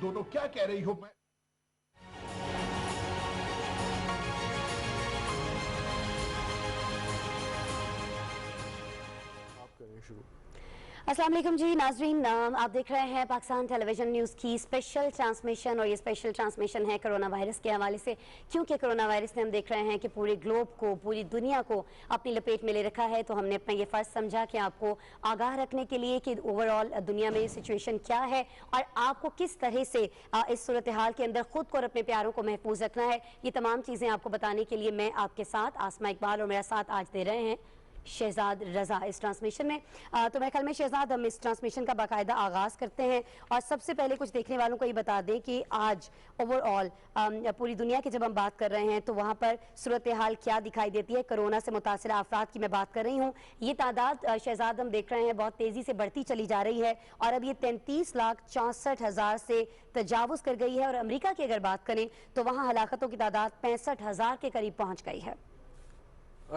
दोनों क्या कह रही हो। मैं अस्सलाम वालेकुम जी नाजरीन, आप देख रहे हैं पाकिस्तान टेलीविजन न्यूज़ की स्पेशल ट्रांसमिशन और ये स्पेशल ट्रांसमिशन है कोरोना वायरस के हवाले से, क्योंकि कोरोना वायरस ने हम देख रहे हैं कि पूरे ग्लोब को, पूरी दुनिया को अपनी लपेट में ले रखा है। तो हमने अपना ये फ़र्ज समझा कि आपको आगाह रखने के लिए कि ओवरऑल दुनिया में सिचुएशन क्या है और आपको किस तरह से इस सूरत हाल के अंदर खुद को और अपने प्यारों को महफूज रखना है, ये तमाम चीज़ें आपको बताने के लिए मैं आपके साथ आसमा इकबाल और मेरा साथ आज दे रहे हैं शहजाद रजा इस ट्रांसमिशन में। तो मैं ख्याल में शहजाद हम इस ट्रांसमिशन का बाकायदा आगाज़ करते हैं और सबसे पहले कुछ देखने वालों को ये बता दें कि आज ओवरऑल पूरी दुनिया की जब हम बात कर रहे हैं तो वहाँ पर सूरत हाल क्या दिखाई देती है। कोरोना से मुतासर अफराद की मैं बात कर रही हूँ, ये तादाद शहजाद हम देख रहे हैं बहुत तेज़ी से बढ़ती चली जा रही है और अब ये 33,64,000 से तजावुज़ कर गई है। और अमरीका की अगर बात करें तो वहाँ हलाकतों की तादाद 65,000 के करीब पहुँच गई है।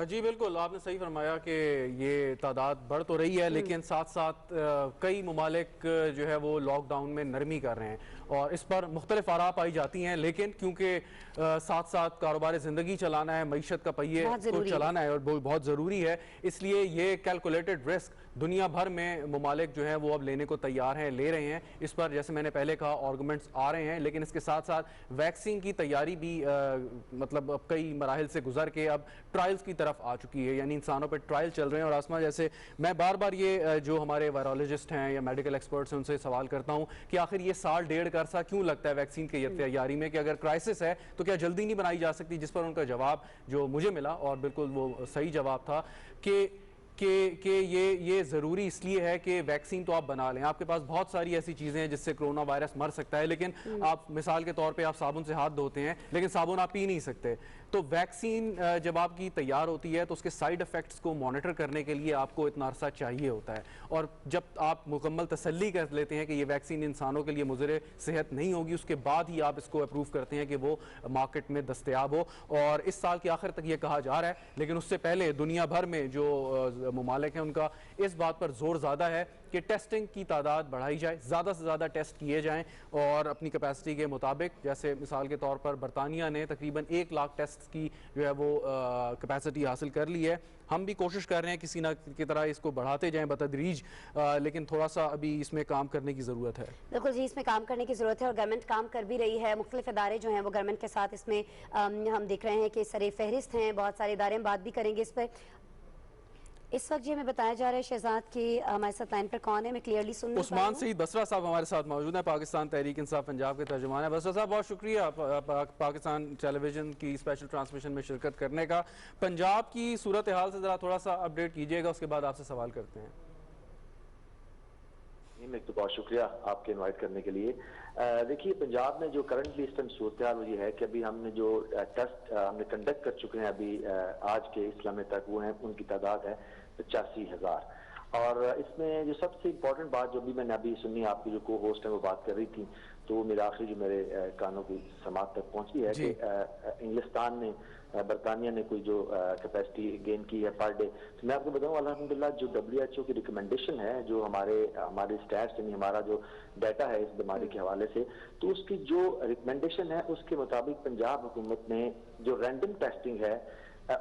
जी बिल्कुल, आपने सही फरमाया कि ये तादाद बढ़ तो रही है, लेकिन साथ साथ कई ममालिक जो है वो लॉकडाउन में नरमी कर रहे हैं और इस पर मुख्तलिफ आरा पाई जाती हैं। लेकिन क्योंकि साथ साथ कारोबार ज़िंदगी चलाना है, मईशत का पहिए को चलाना है और वो बहुत ज़रूरी है, इसलिए ये कैलकुलेटेड रिस्क दुनिया भर में ममालिक जो हैं वो अब लेने को तैयार हैं, ले रहे हैं। इस पर जैसे मैंने पहले कहा आर्गूमेंट्स आ रहे हैं, लेकिन इसके साथ साथ वैक्सीन की तैयारी भी मतलब अब कई मराहिल से गुजर के अब ट्रायल्स की तरफ आ चुकी है, यानी इंसानों पर ट्रायल चल रहे हैं। और आसमा, जैसे मैं बार बार ये जो हमारे वायरोलॉजिस्ट हैं या मेडिकल एक्सपर्ट्स हैं उनसे सवाल करता हूं कि आखिर ये साल डेढ़ का अरसा क्यों लगता है वैक्सीन की तैयारी में, कि अगर क्राइसिस है तो क्या जल्दी नहीं बनाई जा सकती। जिस पर उनका जवाब जो मुझे मिला और बिल्कुल वो सही जवाब था कि ये ज़रूरी इसलिए है कि वैक्सीन तो आप बना लें, आपके पास बहुत सारी ऐसी चीज़ें हैं जिससे कोरोना वायरस मर सकता है, लेकिन आप मिसाल के तौर पे आप साबुन से हाथ धोते हैं लेकिन साबुन आप पी नहीं सकते। तो वैक्सीन जब आपकी तैयार होती है तो उसके साइड इफ़ेक्ट्स को मॉनिटर करने के लिए आपको इतना अरसा चाहिए होता है, और जब आप मुकम्मल तसल्ली कर लेते हैं कि ये वैक्सीन इंसानों के लिए मुज़र सेहत नहीं होगी, उसके बाद ही आप इसको अप्रूव करते हैं कि वो मार्केट में दस्तयाब हो। और इस साल के आखिर तक ये कहा जा रहा है, लेकिन उससे पहले दुनिया भर में जो ममालिक हैं उनका इस बात पर जोर ज़्यादा है कि टेस्टिंग की तादाद बढ़ाई जाए, ज़्यादा से ज़्यादा टेस्ट किए जाएं और अपनी कैपेसिटी के मुताबिक, जैसे मिसाल के तौर पर बरतानिया ने तकरीबन 1 लाख टेस्ट की जो है वो कैपेसिटी हासिल कर ली है। हम भी कोशिश कर रहे हैं किसी ना की तरह इसको बढ़ाते जाएं बतदरीज, लेकिन थोड़ा सा अभी इसमें काम करने की ज़रूरत है। बिल्कुल जी, इसमें काम करने की ज़रूरत है और गवर्नमेंट काम कर भी रही है। मुख्तलिफ इदारे जो हैं वो गवर्नमेंट के साथ इसमें हम देख रहे हैं कि सरे फहरिस्त हैं, बहुत सारे इदारे, हम बात भी करेंगे इस पर। इस वक्त ये हमें बताया जा रहा है शहजाद की हमारे साथ लाइन पर कौन है, मैं क्लियरली सुन नहीं पा रही हूं। उस्मान सईद बसरा साहब हमारे साथ मौजूद हैं, पाकिस्तान तहरीक इंसाफ पंजाब के तर्जुमान है। बसरा साहब बहुत शुक्रिया पाकिस्तान टेलीविजन की स्पेशल ट्रांसमिशन में शिरकत करने का। पंजाब की सूरत हाल से ज़रा थोड़ा सा अपडेट कीजिएगा, उसके बाद आपसे सवाल करते हैं। एक तो बहुत शुक्रिया आपके इनवाइट करने के लिए। देखिए, पंजाब में जो करंटली इस टाइम सूरत हाल ये है कि अभी हमने जो टेस्ट हमने कंडक्ट कर चुके हैं अभी आज के इस लम्हे तक, वो है उनकी तादाद है 85,000। और इसमें जो सबसे इम्पोर्टेंट बात जो भी मैंने अभी सुनी, आपकी जो को होस्ट है वो बात कर रही थी, तो मेरा आखिरी जो मेरे कानों की समात तक पहुंची है कि इंग्लिस्तान ने, बरतानिया ने कोई जो कैपेसिटी गेन की है पर डे। तो मैं आपको बताऊं अल्हम्दुलिल्लाह जो WHO की रिकमेंडेशन है, जो हमारे स्टैट्स यानी हमारा जो डाटा है इस बीमारी के हवाले से, तो उसकी जो रिकमेंडेशन है उसके मुताबिक पंजाब हुकूमत ने जो रैंडम टेस्टिंग है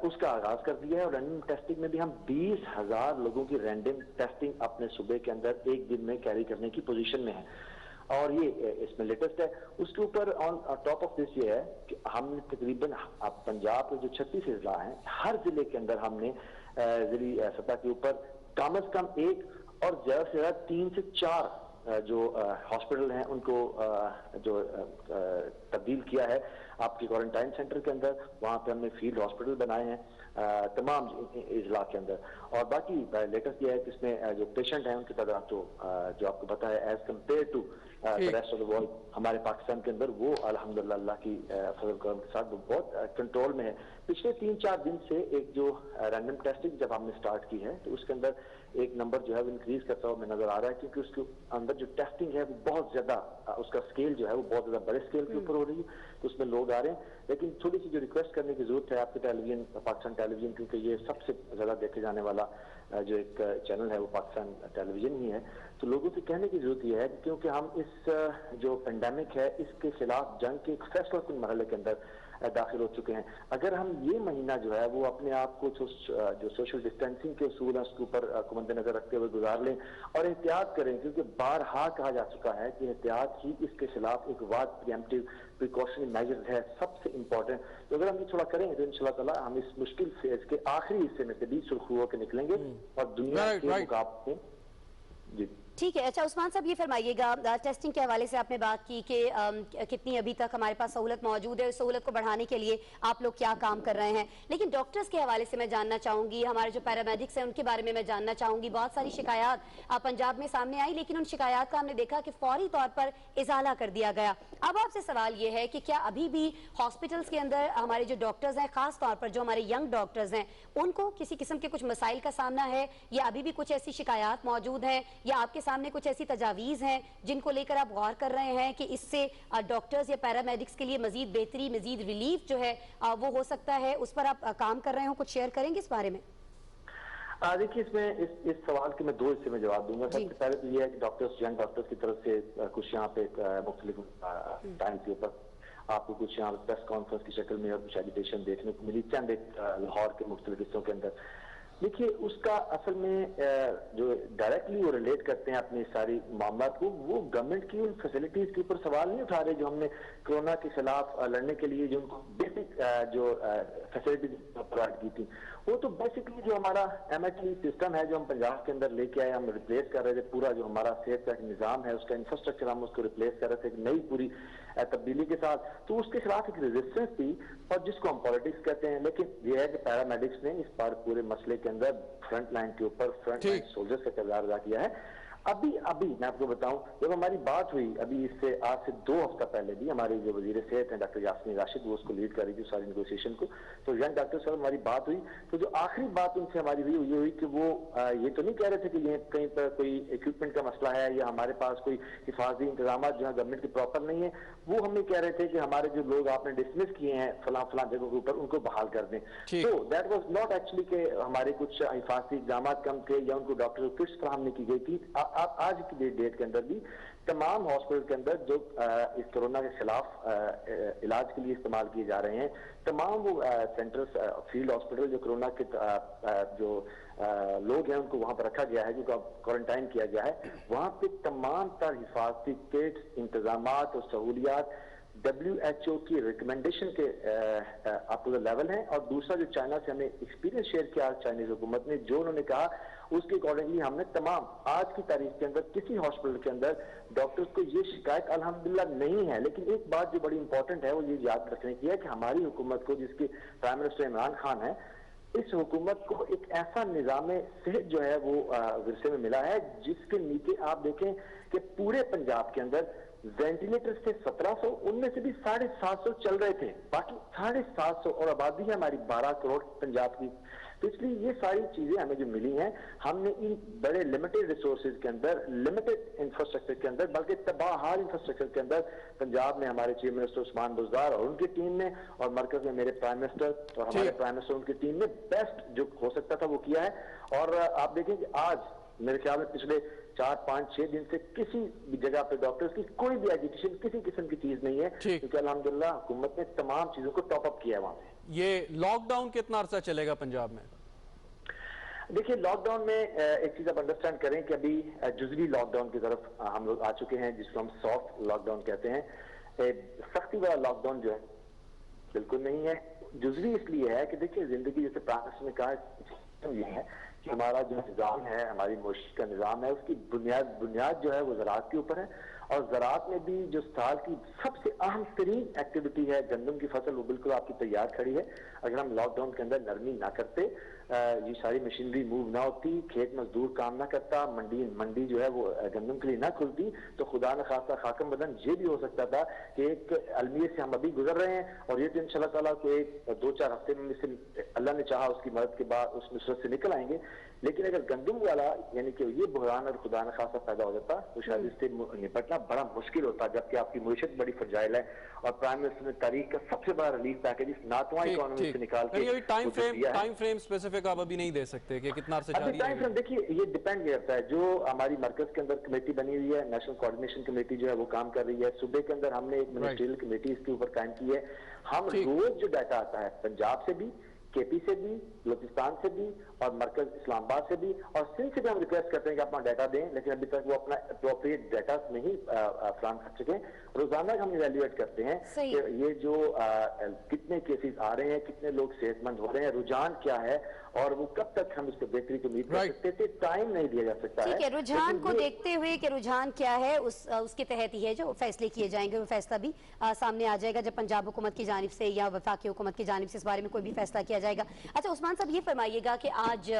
उसका आगाज कर दिया है। और रैंडम टेस्टिंग में भी हम 20,000 लोगों की रैंडम टेस्टिंग अपने सूबे के अंदर एक दिन में कैरी करने की पोजीशन में है, और ये इसमें लेटेस्ट है। उसके ऊपर ऑन टॉप ऑफ दिस ये है कि हमने तकरीबन अब पंजाब के जो 36 जिला हैं, हर जिले के अंदर हमने जिली सतह के ऊपर कम से कम 1 और ज्यादा से ज्यादा 3 से 4 जो हॉस्पिटल हैं उनको जो तब्दील किया है आपके क्वारंटाइन सेंटर के अंदर। वहां पे हमने फील्ड हॉस्पिटल बनाए हैं तमाम इजला के अंदर। और बाकी लेटेस्ट ये है कि इसमें जो पेशेंट हैं उनकी तादाद तो जो आपको पता है as compare to rest of the world हमारे पाकिस्तान के अंदर वो अल्हम्दुलिल्लाह अल्लाह की फजल करम के साथ वो बहुत कंट्रोल में है। पिछले 3-4 दिन से एक जो रैंडम टेस्टिंग जब हमने स्टार्ट की है तो उसके अंदर एक नंबर जो है वो इंक्रीज करता हुआ नजर आ रहा है, क्योंकि उसके अंदर जो टेस्टिंग है वो बहुत ज्यादा उसका स्केल जो है वो बहुत ज्यादा बड़े स्केल के ऊपर हो रही है। तो उसमें लोग उड़ा रहे हैं, लेकिन थोड़ी सी जो रिक्वेस्ट करने की जरूरत है आपके टेलीविजन, पाकिस्तान टेलीविजन, क्योंकि ये सबसे ज्यादा देखे जाने वाला जो एक चैनल है वो पाकिस्तान टेलीविजन ही है, तो लोगों से कहने की जरूरत यह है कि क्योंकि हम इस जो पेंडेमिक है इसके खिलाफ जंग के एक फैसला कुन मरहले के अंदर दाखिल हो चुके हैं। अगर हम ये महीना जो है वो अपने आप को जो सोशल डिस्टेंसिंग के उसूल है उसके ऊपर को मद्देनजर रखते हुए गुजार लें और एहतियात करें, क्योंकि बारहा कहा जा चुका है कि एहतियात ही इसके खिलाफ एक वाद प्रिएम्प्टिव प्रिकॉशनरी मेजर है सबसे इंपॉर्टेंट। तो अगर हम ये थोड़ा करेंगे तो इंशाल्लाह ताला हम इस मुश्किल फेज के आखिरी हिस्से में से भी सुरखरू होकर निकलेंगे और दुनिया के मुकाबले में। जी ठीक है। अच्छा उस्मान साहब ये फरमाइएगा, टेस्टिंग के हवाले से आपने बात की कि कितनी अभी तक हमारे पास सहूलत मौजूद है, सहूलत को बढ़ाने के लिए आप लोग क्या काम कर रहे हैं, लेकिन डॉक्टर्स के हवाले से मैं जानना चाहूंगी, हमारे जो पैरामेडिक्स हैं उनके बारे में मैं जानना चाहूंगी। बहुत सारी शिकायत पंजाब में सामने आई, लेकिन उन शिकायत का हमने देखा कि फौरी तौर पर इजाला कर दिया गया। अब आपसे सवाल ये है कि क्या अभी भी हॉस्पिटल्स के अंदर हमारे जो डॉक्टर्स हैं, खास तौर पर जो हमारे यंग डॉक्टर्स हैं, उनको किसी किस्म के कुछ मसाइल का सामना है, या अभी भी कुछ ऐसी शिकायत मौजूद हैं, या आपके सामने कुछ ऐसी तजावीज हैं जिनको लेकर आप गौर कर रहे हैं कि इससे डॉक्टर्स या पैरामेडिक्स के लिए मजीद बेहतरी, मजीद रिलीफ जो है वो हो सकता है, उस पर आप काम कर रहे हो? कुछ शेयर करेंगे इस बारे में? देखिए, इसमें इस सवाल के मैं दो हिस्से में जवाब दूंगा। सबसे पहले तो ये है कि डॉक्टर्स, यंग डॉक्टर्स की तरफ से कुछ यहाँ पे मुख्तलिफ टाइम के ऊपर आपको कुछ यहाँ प्रेस कॉन्फ्रेंस की शक्ल में और कुछ एजुकेशन देखने को मिली चंद एक लाहौर के मुख्तलिफ हिस्सों के अंदर। देखिए, उसका असल में जो डायरेक्टली वो रिलेट करते हैं अपनी सारी मामला को, वो गवर्नमेंट की उन फैसिलिटीज के ऊपर सवाल नहीं उठा रहे जो हमने कोरोना के खिलाफ लड़ने के लिए जो उनको बेसिक जो फैसिलिटीज प्रोवाइड की थी, वो तो बेसिकली जो हमारा MHE सिस्टम है जो हम पंजाब के अंदर लेके आए, हम रिप्लेस कर रहे थे पूरा जो हमारा सेहत का निजाम है उसका इंफ्रास्ट्रक्चर, हम उसको रिप्लेस कर रहे थे एक नई पूरी तब्दीली के साथ। तो उसके खिलाफ एक रेजिस्टेंस थी और जिसको हम पॉलिटिक्स कहते हैं। लेकिन ये है कि पैरामेडिक्स ने इस बार पूरे मसले के अंदर फ्रंट लाइन के ऊपर फ्रंट लाइन सोल्जर्स का किरदार अदा किया है। अभी मैं आपको बताऊं, जब हमारी बात हुई अभी इससे आज से 2 हफ्ता पहले भी हमारे जो वजीर सेहत हैं डॉक्टर यास्मीन राशिद, वो उसको लीड कर रही थी सारी नेगोशिएशन को, तो यंग डॉक्टर साहब हमारी बात हुई, तो जो आखिरी बात उनसे हमारी हुई ये हुई कि वो ये तो नहीं कह रहे थे कि ये कहीं पर कोई इक्विपमेंट का मसला है या हमारे पास कोई हिफाजती इंतजाम जो है गवर्नमेंट के प्रॉपर नहीं है। वो हमें कह रहे थे कि हमारे जो लोग आपने डिसमिस किए हैं फलां जगहों के ऊपर, उनको बहाल कर दें। तो दैट वाज नॉट एक्चुअली के हमारे कुछ हिफाजती इक़दाम कम थे या उनको डॉक्टर को किट्स फराहम नहीं की गई थी। आज की डेट के अंदर भी तमाम हॉस्पिटल के अंदर जो इस कोरोना के खिलाफ इलाज के लिए इस्तेमाल किए जा रहे हैं, तमाम वो सेंटर्स, फील्ड हॉस्पिटल जो कोरोना के जो लोग हैं उनको वहां पर रखा गया है, जो क्वारंटाइन किया गया है, वहां पे तमाम तर हिफाजती किट्स, इंतजामात और सहूलियात WHO की रिकमेंडेशन के आपको लेवल है। और दूसरा जो चाइना से हमें एक्सपीरियंस शेयर किया चाइनीज हुकूमत ने, जो उन्होंने कहा उसके अकॉर्डिंगली हमने तमाम आज की तारीख के अंदर किसी हॉस्पिटल के अंदर डॉक्टर्स को ये शिकायत अल्हम्दुलिल्लाह नहीं है। लेकिन एक बात जो बड़ी इंपॉर्टेंट है वो ये याद रखने की है कि हमारी हुकूमत को, जिसकी प्राइम मिनिस्टर इमरान खान है, इस हुकूमत को एक ऐसा निजाम सेहत जो है वो विरसे में मिला है जिसके नीचे आप देखें कि पूरे पंजाब के अंदर वेंटिलेटर थे 1700, उनमें से भी 750 चल रहे थे, बाकी 750 और आबादी है हमारी 12 करोड़ पंजाब की। तो इसलिए ये सारी चीजें हमें जो मिली हैं, हमने इन बड़े लिमिटेड रिसोर्सेज के अंदर, लिमिटेड इंफ्रास्ट्रक्चर के अंदर, बल्कि तबाहार इंफ्रास्ट्रक्चर के अंदर पंजाब में हमारे चीफ मिनिस्टर उस्मान बुज़दार और उनकी टीम ने, और मरकज में मेरे प्राइम मिनिस्टर और हमारे प्राइम मिनिस्टर उनकी टीम ने बेस्ट जो हो सकता था वो किया है। और आप देखें कि आज मेरे ख्याल में पिछले 4, 5, 6 दिन से किसी भी जगह पे डॉक्टर्स की कोई भी एजुकेशन किसी किस्म की चीज नहीं है, क्योंकि अल्हम्दुलिल्लाह हुकूमत ने तमाम चीजों को टॉप अप किया है वहां पे। ये लॉकडाउन कितना अरसा चलेगा पंजाब में? देखिए, लॉकडाउन में एक चीज आप अंडरस्टैंड करें कि अभी जुजवी लॉकडाउन की तरफ हम लोग आ चुके हैं, जिसको हम सॉफ्ट लॉकडाउन कहते हैं। सख्ती वाला लॉकडाउन जो है बिल्कुल नहीं है। जुजवी इसलिए है कि देखिए, जिंदगी जैसे प्राइम मिनिस्टर ने कहा ये है कि हमारा जो निज़ाम है, हमारी मुआशी का निज़ाम है, उसकी बुनियाद जो है वो ज़राअत के ऊपर है। और ज़राअत में भी जो साल की सबसे अहम तरीन एक्टिविटी है गंदम की फसल, वो बिल्कुल आपकी तैयार खड़ी है। अगर हम लॉकडाउन के अंदर नरमी ना करते, ये सारी मशीनरी मूव ना होती, खेत मजदूर काम ना करता, मंडी जो है वो गंदम के लिए ना खुलती, तो खुदा न खासा खाकम बदन ये भी हो सकता था कि एक अलमिये से हम अभी गुजर रहे हैं और ये तो इंशाल्लाह ताला को एक 2-4 हफ्ते में से अल्लाह ने चाहा उसकी मदद के बाद उस मुसीबत से निकल आएंगे। लेकिन अगर गंदम वाला यानी कि ये बहरान और खुदा न खासा पैदा हो जाता तो शायद इससे निपटना बड़ा मुश्किल होता, जबकि आपकी मीशत बड़ी फ्रजाइल है और प्राइम मिनिस्टर ने तारीख का सबसे बड़ा रिलीफ पैकेज इस नातवा इकोनॉमी से निकाल के टाइम फ्रेम स्पेसिफिक आप अभी नहीं दे सकते कि कितना अरसे जारी टाइम फ्रेम देखिए, ये डिपेंड करता है। जो हमारी मरकज के अंदर कमेटी बनी हुई है, नेशनल कोऑर्डिनेशन कमेटी जो है वो काम कर रही है। सूबे के अंदर हमने एक मिनिस्ट्रियल कमेटी इसके ऊपर कायम की है। हम रोज जो डाटा आता है पंजाब से भी, केपी से भी, बलूचिस्तान से भी और मरकज इस्लामाबाद से भी और सिंध से भी हम रिक्वेस्ट करते हैं कि अपना डाटा दें, लेकिन अभी तक वो अपना अप्रोप्रिएट डाटा नहीं फराहम कर सके। रोजाना हम इवेल्युएट करते हैं कि ये जो कितने केसेस आ रहे हैं, कितने लोग सेहतमंद हो रहे हैं, रुझान क्या है और वो कब तक हम इसको बेहतरी की उम्मीद कर सकते थे। टाइम नहीं दिया जा सकता है। ठीक है, रुझान को देखते हुए कि रुझान क्या है उसके तहत ही है जो फैसले किए जाएंगे। वो फैसला भी सामने आ जाएगा जब पंजाब हुकूमत की जानिब से या वफाकी हुकूमत की जानिब से इस बारे में कोई भी फैसला किया जाएगा। अच्छा उस्मान साहब, ये फरमाइएगा कि आज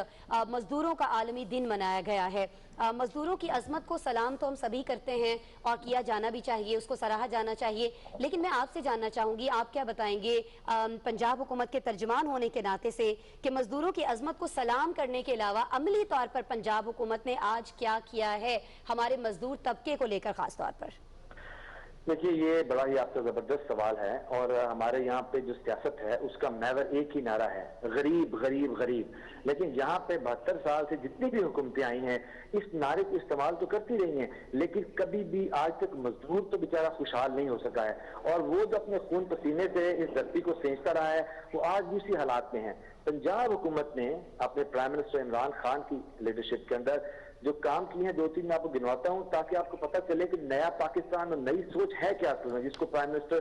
मजदूरों का आलमी दिन मनाया गया है। मजदूरों की अजमत को सलाम तो हम सभी करते हैं और किया जाना भी चाहिए, उसको सराहा जाना चाहिए, लेकिन मैं आपसे जानना चाहूंगी, आप क्या बताएंगे पंजाब हुकूमत के तर्जुमान होने के नाते से कि मजदूरों की अजमत को सलाम करने के अलावा अमली तौर पर पंजाब हुकूमत ने आज क्या किया है हमारे मजदूर तबके को लेकर खास तौर पर? देखिए, ये बड़ा ही आपका जबरदस्त सवाल है और हमारे यहाँ पे जो सियासत है उसका महवर एक ही नारा है, गरीब गरीब गरीब। लेकिन यहाँ पे 72 साल से जितनी भी हुकूमतें आई हैं इस नारे को इस्तेमाल तो करती रही हैं, लेकिन कभी भी आज तक मजदूर तो बेचारा खुशहाल नहीं हो सका है और वो जो अपने खून पसीने से इस धरती को सेंचता रहा है वो आज भी उसी हालात में है। पंजाब हुकूमत ने अपने प्राइम मिनिस्टर इमरान खान की लीडरशिप के अंदर जो काम किए हैं, 2-3 मैं आपको गिनवाता हूं ताकि आपको पता चले कि नया पाकिस्तान और नई सोच है क्या असल में, जिसको प्राइम मिनिस्टर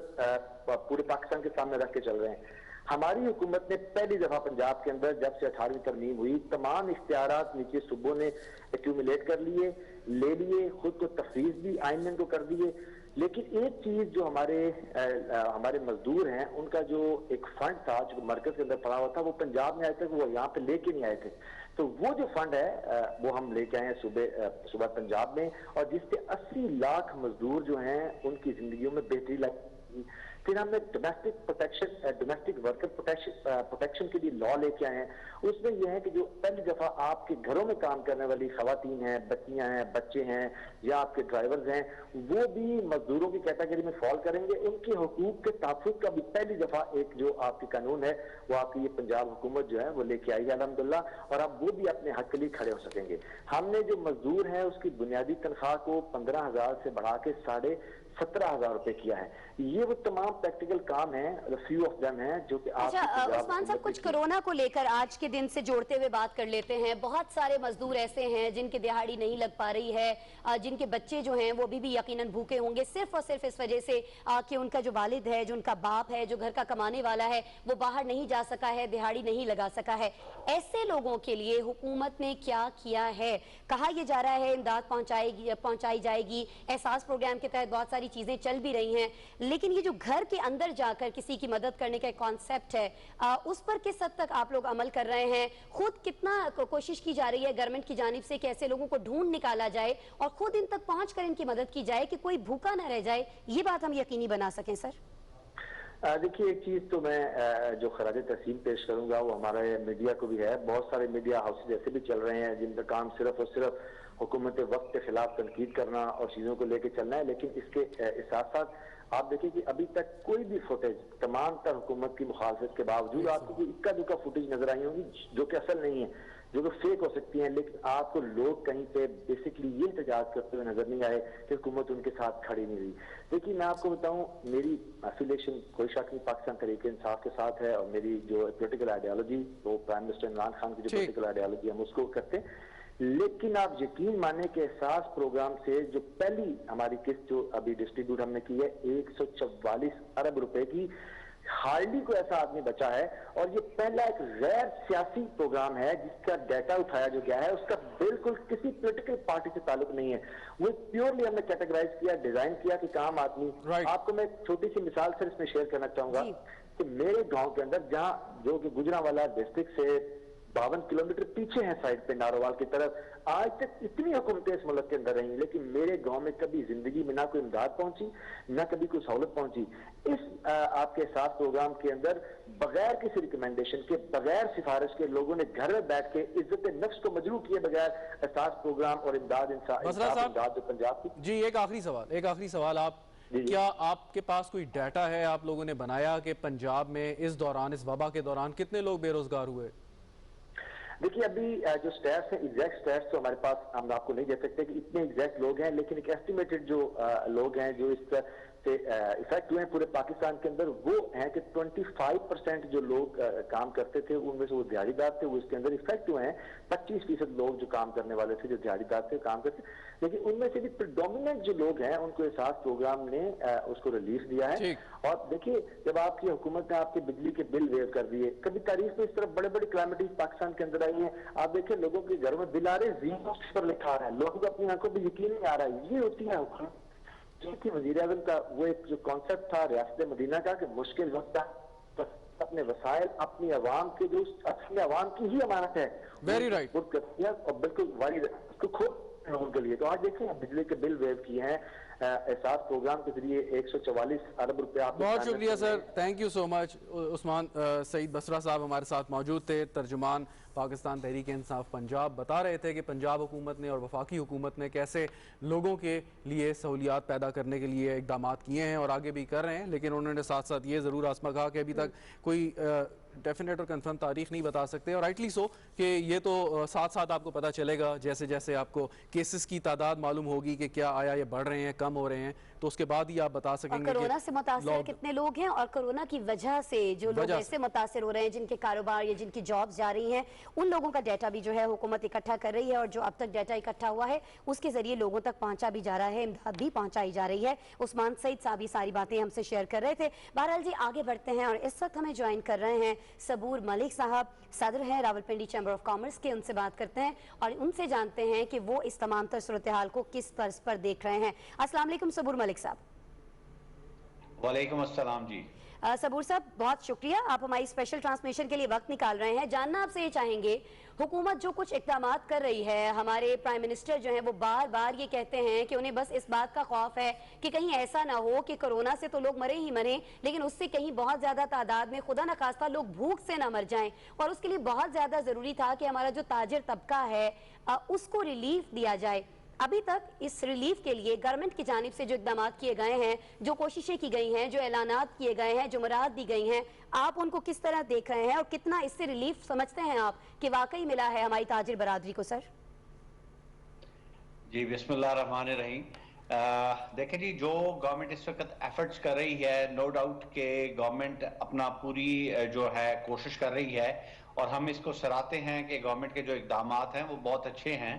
पूरे पाकिस्तान के सामने रख के चल रहे हैं। हमारी हुकूमत ने पहली दफा पंजाब के अंदर जब से 18वीं तरमीम हुई तमाम इख्तियारात नीचे सूबों ने एक्यूमुलेट कर लिए, ले लिए, खुद को तफवीज भी आइनमैन को कर दिए। लेकिन एक चीज जो हमारे मजदूर हैं उनका जो एक फंड था जो मरकज के अंदर पड़ा हुआ था वो पंजाब में आए थे, वो यहाँ पे लेके नहीं आए थे। तो वो जो फंड है वो हम लेके आए हैं सुबह पंजाब में और जिससे 80 लाख मजदूर जो हैं उनकी जिंदगियों में बेहतरी लाई। फिर हमने डोमेस्टिक वर्कर प्रोटेक्शन के लिए लॉ लेके आए हैं। उसमें यह है कि जो पहली दफा आपके घरों में काम करने वाली खवातीन हैं, बच्चियां हैं, बच्चे हैं या आपके ड्राइवर्स हैं, वो भी मजदूरों की कैटेगरी में फॉल करेंगे। उनके हुकूक के तहफ़्फ़ुज़ का भी पहली दफा एक जो आपकी कानून है वो आपकी ये पंजाब हुकूमत जो है वो लेके आई है अल्हम्दुलिल्लाह, और अब वो भी अपने हक के लिए खड़े हो सकेंगे। हमने जो मजदूर है उसकी बुनियादी तनख्वाह को 15,000 से बढ़ा के 17,500 रुपए किया है। ये वो तमाम प्रैक्टिकल काम है, फ्यू ऑफ देम है जो कि अच्छा उस्मान साहब, कुछ कोरोना को लेकर आज के दिन से जोड़ते हुए बात कर लेते हैं। बहुत सारे मजदूर ऐसे हैं जिनकी दिहाड़ी नहीं लग पा रही है, जिनके बच्चे जो हैं वो भी यकीनन भूखे होंगे सिर्फ और सिर्फ इस वजह से कि उनका जो वालिद है, जो उनका बाप है, जो घर का कमाने वाला है, वो बाहर नहीं जा सका है, दिहाड़ी नहीं लगा सका है। ऐसे लोगों के लिए हुकूमत ने क्या किया है? कहा यह जा रहा है इमदाद पहुंचाई जाएगी, एहसास प्रोग्राम के तहत बहुत सारी चीजें चल भी रही हैं, लेकिन ये जो घर के अंदर जाकर किसी की मदद करने का कॉन्सेप्ट है उस पर किस हद तक आप लोग अमल कर रहे हैं? खुद कितना कोशिश की जा रही है गवर्नमेंट की जानिब से कि ऐसे लोगों को ढूंढ निकाला जाए और खुद इन तक पहुंचकर इनकी मदद की जाए कि कोई भूखा ना रह जाए, ये बात हम यकीनी बना सकें? सर देखिए, एक चीज तो मैं जो खराज तहसीन पेश करूंगा वो हमारे मीडिया को भी है। बहुत सारे मीडिया हाउसेज ऐसे भी चल रहे हैं जिनका काम सिर्फ और सिर्फ हुकूमत वक्त के खिलाफ तनकीद करना और चीजों को लेके चलना है, लेकिन इसके साथ साथ आप देखिए कि अभी तक कोई भी फुटेज तमाम तर हुकूमत की मुखालफत के बावजूद आपको कोई इक्का दुक्का फुटेज नजर आई होगी जो कि असल नहीं है, जो कि फेक हो सकती है, लेकिन आपको लोग कहीं पे बेसिकली ये एहतजाज करते हुए नजर नहीं आए कि हुकूमत उनके साथ खड़ी नहीं रही। देखिए, मैं आपको बताऊं, मेरी एफिलिएशन कोई शक नहीं पाकिस्तान तहरीक इंसाफ के साथ है और मेरी जो पोलिटिकल आइडियोलॉजी वो प्राइम मिनिस्टर इमरान खान की जो पोलिटिकल आइडियोलॉजी हम उसको करते हैं। लेकिन आप यकीन माने के एहसास प्रोग्राम से जो पहली हमारी किस्त जो अभी डिस्ट्रीब्यूट हमने की है 144 अरब रुपए की, हार्डली कोई ऐसा आदमी बचा है और ये पहला एक गैर सियासी प्रोग्राम है जिसका डाटा उठाया जो गया है उसका बिल्कुल किसी पॉलिटिकल पार्टी से ताल्लुक नहीं है। वो प्योरली हमने कैटेगराइज किया, डिजाइन किया कि काम आदमी। आपको मैं छोटी सी मिसाल से इसमें शेयर करना चाहूंगा कि मेरे गांव के अंदर जहां जो कि गुजरांवाला डिस्ट्रिक्ट से 52 किलोमीटर पीछे हैं साइड पे नारोवाल की तरफ। आज तक इतनी हुकूमतें इस मुल्क के अंदर रही, लेकिन मेरे गांव में कभी जिंदगी में ना कोई इमदाद पहुंची, ना कभी कोई सहूलत पहुंची। इस आपके एहसास प्रोग्राम के अंदर बगैर किसी रिकमेंडेशन के, बगैर सिफारिश के, लोगों ने घर में बैठ के इज्जत नफ्स को मजरू किए बगैर एहसास प्रोग्राम और इमदाद इमदाद जो पंजाब की। जी एक आखिरी सवाल आप क्या आपके पास कोई डाटा है आप लोगों ने बनाया कि पंजाब में इस दौरान, इस वबा के दौरान कितने लोग बेरोजगार हुए? देखिए अभी जो स्टैट्स हैं, एग्जैक्ट स्टैट्स तो हमारे पास हम आपको नहीं दे सकते कि इतने एग्जैक्ट लोग हैं, लेकिन एक एस्टिमेटेड जो लोग हैं जो इस से इफेक्ट हुए हैं पूरे पाकिस्तान के अंदर, वो है कि 25% जो लोग काम करते थे उनमें से वो दिहाड़ीदार थे, वो इसके अंदर इफेक्ट हुए हैं। 25% लोग जो काम करने वाले थे, जो दिहाड़ीदार थे, काम करते, लेकिन उनमें से भी प्रेडोमिनेंट जो लोग हैं उनको एहसास प्रोग्राम ने उसको रिलीफ दिया है। और देखिए जब आपकी हुकूमत ने आपके बिजली के बिल वेव कर दिए, कभी तारीख में इस तरह बड़े बड़े क्लाइमेटीज पाकिस्तान के अंदर आई है, आप देखिए लोगों के घर में बिल आ रहे जीरो पर लिखा आ रहा है, लोगों को अपनी आंखों पर यकीन नहीं आ रहा है। ये होती है हुकूमत की। वजीर आज़म का वो एक जो कॉन्सेप्ट था रियासत मदीना का कि मुश्किल वक्त अपने वसाइल अपनी आवाम के जो असली आवाम की ही अमानत है, वेरी राइट, और बिल्कुल वाली उसको खोल लोगों के लिए। तो आज देखें बिजली के बिल वेव किए हैं एहसास प्रोग्राम के जरिए 144 अरब रुपए। बहुत शुक्रिया sir, thank you so much. Usman Saeed Basra sahab हमारे साथ मौजूद थे, तर्जुमान पाकिस्तान तहरीक इंसाफ पंजाब, बता रहे थे कि पंजाब हुकूमत ने और वफाकी हुकूमत ने कैसे लोगों के लिए सहूलियात पैदा करने के लिए इकदाम किए हैं और आगे भी कर रहे हैं। लेकिन उन्होंने साथ साथ ये ज़रूर आसमा कहा कि अभी तक कोई डेफिनेट और कंफर्म तारीख नहीं बता सकते, और राइटली सो कि ये तो साथ साथ आपको पता चलेगा जैसे जैसे आपको केसेस की तादाद मालूम होगी कि क्या आया ये बढ़ रहे हैं, कम हो रहे हैं, तो उसके बाद ही आप बता सकेंगे। कोरोना से मुतासिर कितने लोग हैं और कोरोना की वजह से जो लोग ऐसे मुतासिर हो रहे हैं जिनके कारोबार या जिनकी जॉब्स जा रही हैं, उन लोगों का डाटा भी जो है हुकूमत इकट्ठा कर रही है, और जो अब तक डाटा इकट्ठा हुआ है उसके जरिए लोगों तक पहुंचा भी जा रहा है, इमदाद भी पहुंचाई जा रही है। उस्मान सईद साहब ये सारी बातें हमसे शेयर कर रहे थे। बहरहाल जी आगे बढ़ते हैं, और इस वक्त हमें ज्वाइन कर रहे हैं सबूर मलिक साहब, सदर हैं रावलपिंडी चैम्बर ऑफ कॉमर्स के। उनसे बात करते हैं और उनसे जानते हैं कि वो इस तमाम तर सूरत हाल को किस तर्ज पर देख रहे हैं। अस्सलाम वालेकुम सबूर मलिक साहब। वालेकुम अस्सलाम जी। सबूर साहब बहुत शुक्रिया, आप हमारी स्पेशल ट्रांसमिशन के लिए वक्त निकाल रहे हैं। जानना आपसे ये चाहेंगे, हुकूमत जो कुछ इक़दामात कर रही है, हमारे प्राइम मिनिस्टर जो हैं वो बार बार ये कहते हैं कि उन्हें बस इस बात का खौफ है कि कहीं ऐसा ना हो कि कोरोना से तो लोग मरे ही मरे, लेकिन उससे कहीं बहुत ज्यादा तादाद में खुदा न खास्ता लोग भूख से ना मर जाएं, और उसके लिए बहुत ज्यादा जरूरी था कि हमारा जो ताजिर तबका है उसको रिलीफ दिया जाए। अभी तक इस रिलीफ के लिए गवर्नमेंट की जानिब से जो इकदाम किए गए हैं, जो कोशिशें की गई हैं, जो ऐलानात किए गए हैं, जो मुराद दी गई हैं, आप उनको किस तरह देख रहे हैं और कितना इससे रिलीफ समझते हैं आप कि वाकई मिला है हमारी ताजिर बरादरी को? सर जी बिस्मिल्लाह रहमान रहीम। देखें जी, जो गवर्नमेंट इस वक्त एफर्ट्स कर रही है, नो डाउट के गवर्नमेंट अपना पूरी जो है कोशिश कर रही है, और हम इसको सराहते हैं कि गवर्नमेंट के जो इकदामात हैं वो बहुत अच्छे हैं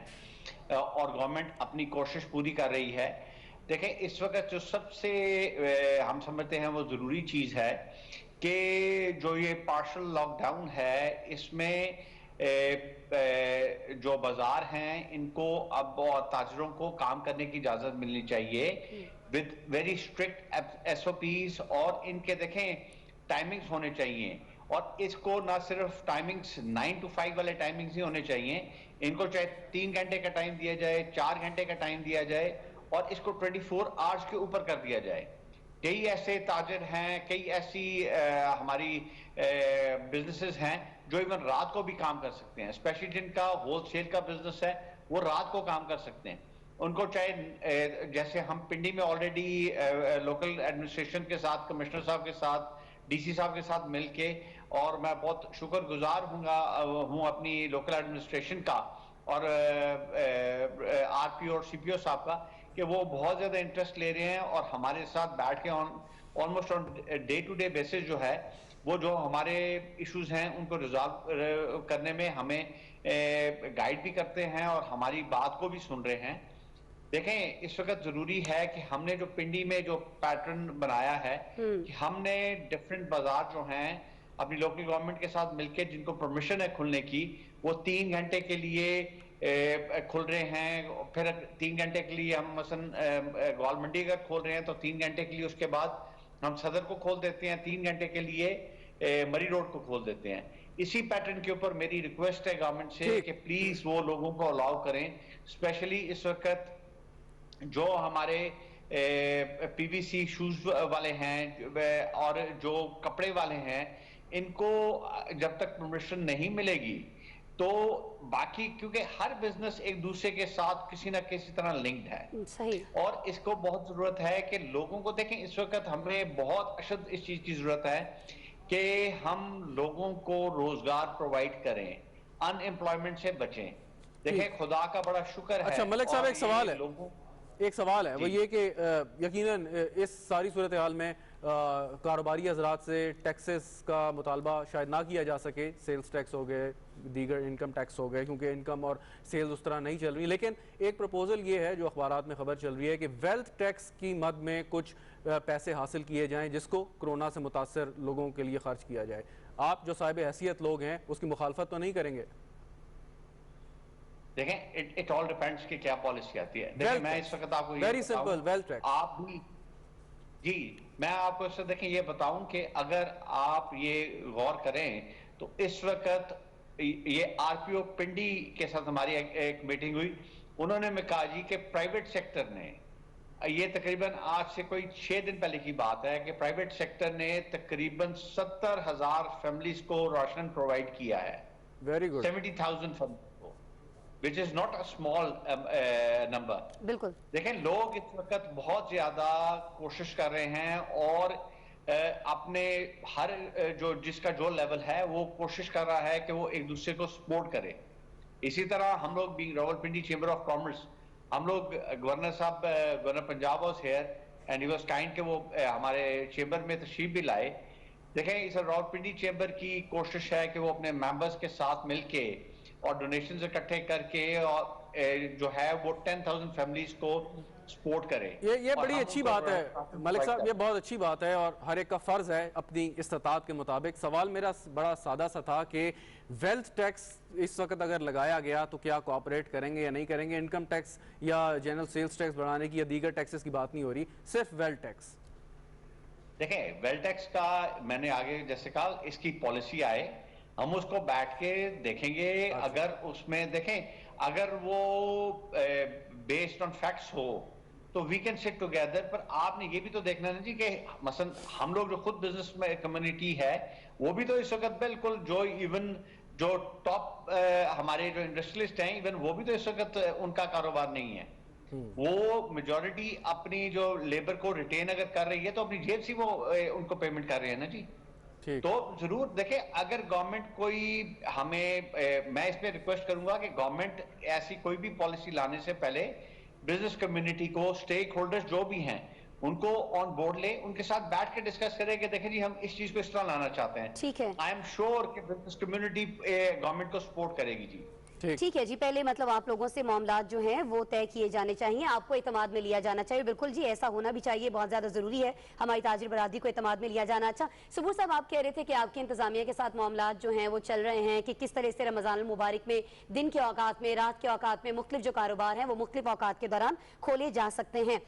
और गवर्नमेंट अपनी कोशिश पूरी कर रही है। देखें इस वक्त जो सबसे हम समझते हैं वो ज़रूरी चीज़ है कि जो ये पार्शल लॉकडाउन है, इसमें जो बाजार हैं इनको अब ताजरों को काम करने की इजाज़त मिलनी चाहिए विद वेरी स्ट्रिक्ट SOPs, और इनके देखें टाइमिंग्स होने चाहिए, और इसको ना सिर्फ टाइमिंग्स 9 to 5 वाले टाइमिंग्स ही होने चाहिए, इनको चाहे 3 घंटे का टाइम दिया जाए, 4 घंटे का टाइम दिया जाए, और इसको 24 आवर्स के ऊपर कर दिया जाए। कई ऐसे ताजिर हैं, कई ऐसी हमारी बिजनेसेस हैं जो इवन रात को भी काम कर सकते हैं, स्पेशली जिनका होलसेल का बिजनेस है वो रात को काम कर सकते हैं। उनको चाहे जैसे हम पिंडी में ऑलरेडी लोकल एडमिनिस्ट्रेशन के साथ, कमिश्नर साहब के साथ, DC साहब के साथ मिलके, और मैं बहुत शुक्रगुजार हूँ अपनी लोकल एडमिनिस्ट्रेशन का और RPO और CPO साहब का, कि वो बहुत ज़्यादा इंटरेस्ट ले रहे हैं और हमारे साथ बैठ के almost on day to day basis जो है वो जो हमारे इश्यूज हैं उनको रिजॉल्व करने में हमें गाइड भी करते हैं और हमारी बात को भी सुन रहे हैं। देखें इस वक्त जरूरी है कि हमने जो पिंडी में जो पैटर्न बनाया है कि हमने डिफरेंट बाजार जो हैं अपनी लोकल गवर्नमेंट के साथ मिलकर, जिनको परमिशन है खुलने की, वो 3 घंटे के लिए खुल रहे हैं। फिर 3 घंटे के लिए हम मसलन ग्वाल मंडी अगर खोल रहे हैं तो 3 घंटे के लिए, उसके बाद हम सदर को खोल देते हैं 3 घंटे के लिए, मरी रोड को खोल देते हैं। इसी पैटर्न के ऊपर मेरी रिक्वेस्ट है गवर्नमेंट से ठीक। कि प्लीज वो लोगों को अलाउ करें, स्पेशली इस वक्त जो हमारे पीवीसी शूज वाले हैं और जो कपड़े वाले हैं, इनको जब तक परमिशन नहीं मिलेगी तो बाकी, क्योंकि हर बिजनेस एक दूसरे के साथ किसी ना किसी तरह लिंक्ड है। सही। और इसको बहुत जरूरत है कि लोगों को देखें, इस वक्त हमें बहुत अशद इस चीज की जरूरत है कि हम लोगों को रोजगार प्रोवाइड करें, अनएम्प्लॉयमेंट से बचें। देखें, खुदा का बड़ा शुक्र है। अच्छा मलिक साहब, एक सवाल है वो ये कि यकीनन इस सारी सूरत हाल में कारोबारी हजरात से टैक्सेस का मुतालबा शायद ना किया जा सके, सेल्स टैक्स हो गए, दीगर इनकम टैक्स हो गए, क्योंकि इनकम और सेल्स उस तरह नहीं चल रही। लेकिन एक प्रपोजल ये है जो अखबारात में खबर चल रही है कि वेल्थ टैक्स की मद में कुछ पैसे हासिल किए जाएं जिसको कोरोना से मुतासर लोगों के लिए खर्च किया जाए। आप जो साहिब हैसियत लोग हैं उसकी मुखालफत तो नहीं करेंगे? देखें, इट ऑल डिपेंड्स कि क्या पॉलिसी आती है। देखिए, मैं इस वक्त आपको वेरी सिंपल, वेल्थ टैक्स। आप भी जी, मैं आपको इससे देखें ये बताऊं कि अगर आप ये गौर करें तो इस वक्त ये आरपीओ पिंडी के साथ हमारी एक मीटिंग हुई। उन्होंने में कहा जी कि प्राइवेट सेक्टर ने, ये तकरीबन आज से कोई 6 दिन पहले की बात है, कि प्राइवेट सेक्टर ने तकरीबन 70,000 फैमिलीज को राशन प्रोवाइड किया है। Very good. 70,000 family, which is not a small number. बिल्कुल। देखें, लोग इस वक्त बहुत ज्यादा कोशिश कर रहे हैं और अपने हर जो जिसका जो लेवल है वो कोशिश कर रहा है कि वो एक दूसरे को सपोर्ट करे। इसी तरह हम लोग भी रावलपिंडी चेंबर ऑफ कॉमर्स, हम लोग गवर्नर साहब, governor Punjab was here and he was kind के वो हमारे चेंबर में तशरीफ भी लाए। देखें, इस रावलपिंडी चेंबर की कोशिश है कि वो अपने मेंबर्स के साथ मिलके और डोनेशंस इकट्ठे करके और जो है वो 10,000 फैमिलीज को सपोर्ट करे। ये बड़ी अच्छी बात है मलिक साहब, ये बहुत अच्छी बात है और हर एक का फर्ज है अपनी इस्तात के मुताबिक। सवाल मेरा बड़ा सादा सा था कि वेल्थ टैक्स इस वक्त अगर लगाया गया तो क्या कोऑपरेट करेंगे या नहीं करेंगे? इनकम टैक्स या जनरल सेल्स टैक्स बढ़ाने की या दीगर टैक्सेस की बात नहीं हो रही, सिर्फ वेल्थ टैक्स। देखें, वेल्थ टैक्स का मैंने आगे जैसे कहा, इसकी पॉलिसी आए, हम उसको बैठ के देखेंगे। अगर उसमें देखें, अगर वो बेस्ड ऑन फैक्ट्स हो तो वी कैन सिट टुगेदर। पर आपने ये भी तो देखना है जी कि मसलन हम लोग जो खुद बिजनेस में कम्युनिटी है वो भी तो इस वक्त बिल्कुल जो इवन जो टॉप हमारे जो इंडस्ट्रियलिस्ट हैं, इवन वो भी तो इस वक्त उनका कारोबार नहीं है। वो मेजॉरिटी अपनी जो लेबर को रिटेन अगर कर रही है तो अपनी जेब से वो उनको पेमेंट कर रहे हैं ना जी। तो जरूर देखें, अगर गवर्नमेंट कोई हमें मैं इसमें रिक्वेस्ट करूंगा कि गवर्नमेंट ऐसी कोई भी पॉलिसी लाने से पहले बिजनेस कम्युनिटी को, स्टेक होल्डर्स जो भी हैं, उनको ऑन बोर्ड ले, उनके साथ बैठ के डिस्कस करें कि देखें जी हम इस चीज को इस तरह लाना चाहते हैं। ठीक है। आई एम श्योर कि बिजनेस कम्युनिटी गवर्नमेंट को सपोर्ट करेगी जी। ठीक है जी, पहले मतलब आप लोगों से मामलात जो हैं वो तय किए जाने चाहिए, आपको इत्मीनान में लिया जाना चाहिए। बिल्कुल जी, ऐसा होना भी चाहिए, बहुत ज्यादा जरूरी है हमारी ताजिर बरादरी को इत्मीनान में लिया जाना। अच्छा सबूर साहब, आप कह रहे थे कि आपकी इंतजामिया के साथ मामलात जो हैं वो चल रहे हैं कि किस तरह से रमजान मुबारक में दिन के औकात में, रात के औकात में मुख्तलिफ जो कारोबार हैं वो मुख्तलिफ औकात के दौरान खोले जा सकते हैं।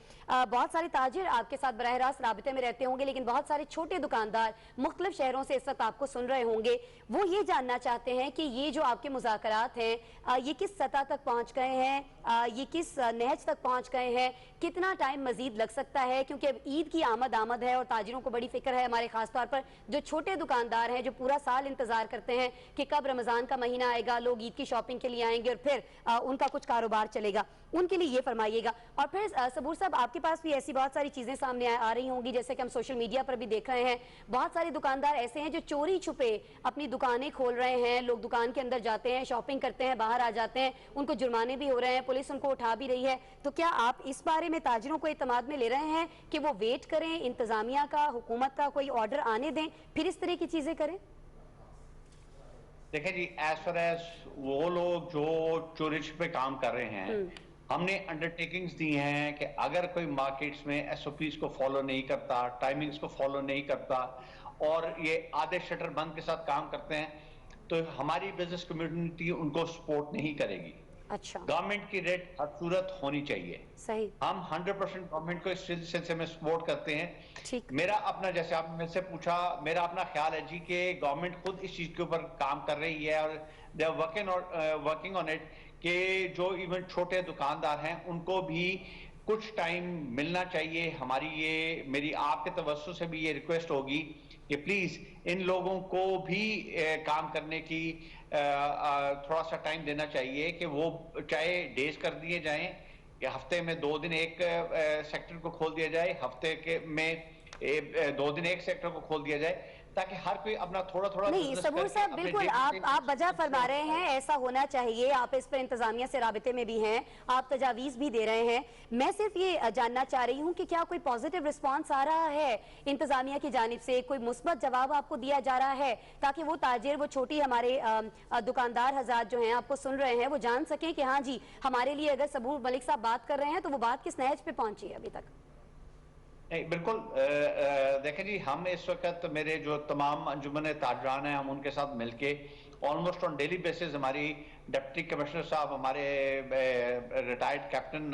बहुत सारे ताजिर आपके साथ बराह रास्त राबिते में रहते होंगे, लेकिन बहुत सारे छोटे दुकानदार मुख्तलिफ शहरों से इस वक्त आपको सुन रहे होंगे। वो ये जानना चाहते हैं कि ये जो आपके मुज़ाकरात हैं ये किस सतह तक पहुंच गए हैं, ये किस नहज तक पहुंच गए हैं, कितना टाइम मजीद लग सकता है? क्योंकि अब ईद की आमद है और ताजिरों को बड़ी फिक्र है, हमारे खासतौर पर जो छोटे दुकानदार हैं जो पूरा साल इंतजार करते हैं कि कब रमजान का महीना आएगा, लोग ईद की शॉपिंग के लिए आएंगे और फिर उनका कुछ कारोबार चलेगा, उनके लिए ये फरमाइएगा। और फिर सबूर साहब, आपके पास भी ऐसी बहुत सारी चीजें सामने आ रही होंगी, जैसे कि हम सोशल मीडिया पर भी देख रहे हैं, बहुत सारे दुकानदार ऐसे हैं जो चोरी छुपे अपनी दुकानें खोल रहे हैं। लोग दुकान के अंदर जाते हैं, शॉपिंग करते हैं, बाहर आ जाते हैं, उनको जुर्माने भी हो रहे हैं, पुलिस उनको उठा भी रही है। तो क्या आप इस बारे में ताजिरों को इत्मीनान में ले रहे हैं कि वो वेट करें, इंतजामिया का, हुकूमत का कोई ऑर्डर आने दें, फिर इस तरह की चीजें करें? देखें जी, एज फार एज वो लोग जो चोरी छुपे काम कर रहे हैं, हमने अंडरटेकिंग्स दी हैं कि अगर कोई मार्केट्स में एसओपीज को फॉलो नहीं करता, टाइमिंग्स को फॉलो नहीं करता और ये आधे शटर बंद के साथ काम करते हैं, तो हमारी बिजनेस कम्युनिटी उनको सपोर्ट नहीं करेगी। अच्छा, गवर्नमेंट की रेट हर सूरत होनी चाहिए। सही, हम 100% गवर्नमेंट को इस सिलसिले में सपोर्ट करते हैं। ठीक, मेरा अपना, जैसे आपने मेरे से पूछा, मेरा अपना ख्याल है जी कि गवर्नमेंट खुद इस चीज के ऊपर काम कर रही है और they are working on it कि जो इवन छोटे दुकानदार हैं उनको भी कुछ टाइम मिलना चाहिए। हमारी ये, मेरी आपके तवज्जो से भी ये रिक्वेस्ट होगी कि प्लीज इन लोगों को भी काम करने की थोड़ा सा टाइम देना चाहिए कि वो चाहे डेज कर दिए जाएं कि हफ्ते में 2 दिन एक सेक्टर को खोल दिया जाए, हफ्ते के में 2 दिन एक सेक्टर को खोल दिया जाए, ताकि हर कोई अपना थोड़ा थोड़ा नहीं बिजनेस सबूर करके साहब, अपने बिल्कुल day-to-day आप वजह फरमा रहे हैं, है। ऐसा होना चाहिए। आप इस पर इंतजामिया से राबिते में भी हैं, आप तजावीज़ भी दे रहे हैं। मैं सिर्फ ये जानना चाह रही हूँ कि क्या कोई पॉजिटिव रिस्पांस आ रहा है इंतजामिया की जानिब से, कोई मुस्बत जवाब आपको दिया जा रहा है, ताकि वो ताजिर, वो छोटी हमारे दुकानदार हजरात जो हैं आपको सुन रहे हैं, वो जान सकें कि हाँ जी, हमारे लिए अगर सबूर मलिक साहब बात कर रहे हैं तो वो बात किस नहज पे पहुंची है अभी तक? नहीं, बिल्कुल। देखें जी, हम इस वक्त, मेरे जो तमाम अंजुमन ताजरान हैं, हम उनके साथ मिलके ऑलमोस्ट ऑन डेली बेसिस, हमारी डिप्टी कमिश्नर साहब, हमारे रिटायर्ड कैप्टन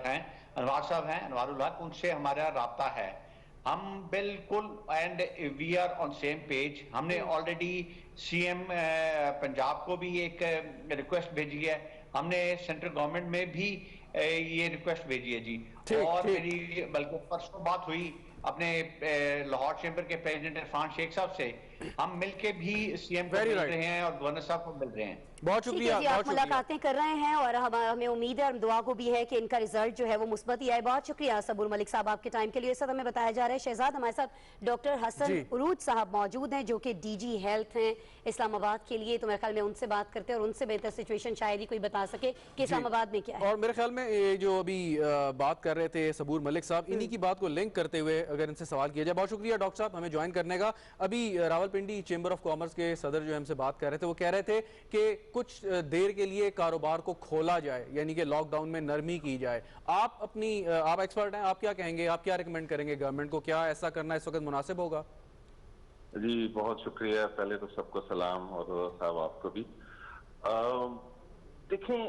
हैं, अनवार साहब हैं, अनवारुल हक, उनसे हमारा राब्ता है। हम बिल्कुल, and we are on same page. हमने ऑलरेडी सीएम पंजाब को भी एक रिक्वेस्ट भेजी है, हमने सेंट्रल गवर्नमेंट में भी ये रिक्वेस्ट भेजी है जी। ठीक और ठीक। मेरी बल्कि परसों बात हुई अपने लाहौर चैम्बर के प्रेसिडेंट इरफान शेख साहब से, हम मिलके भी सीएम को मिल रहे हैं और गवर्नर साहब को मिल रहे हैं। बहुत ठीक शुक्रिया, है जी, बहुत आप शुक्रिया। मुलाकातें कर रहे हैं और हमें उम्मीद है और दुआ को भी है कि इनका रिजल्ट जो है वो मुस्बत ही आए। बहुत शुक्रिया सबूर मलिक साहब आपके टाइम के लिए। इस वक्त हमें बताया जा रहा है शहजाद, हमारे साथ डॉक्टर हसन जी। उरूज साहब मौजूद हैं जो कि डीजी हेल्थ हैं इस्लामाबाद के लिए। तो मेरे ख्याल में उनसे बात करते हैं और उनसे बेहतर सिचुएशन शायद ही कोई बता सके कि इस्लामाबाद में क्या है। और मेरे ख्याल में ये जो अभी बात कर रहे थे सबूर मलिक साहब, इन्हीं की बात को लिंक करते हुए अगर इनसे सवाल किया जाए। बहुत शुक्रिया डॉक्टर साहब हमें ज्वाइन करने का। अभी रावलपिंडी चेंबर ऑफ कॉमर्स के सदर जो हमसे बात कर रहे थे, वो कह रहे थे कि कुछ देर के लिए कारोबार को खोला जाए, यानी कि लॉकडाउन में नरमी की जाए। आप आप एक्सपर्ट हैं, आप क्या कहेंगे, आप क्या रिकमेंड करेंगे गवर्नमेंट को, क्या ऐसा करना इस वक्त मुनासिब होगा? जी बहुत शुक्रिया, पहले तो सबको सलाम और साहब आपको भी। देखें,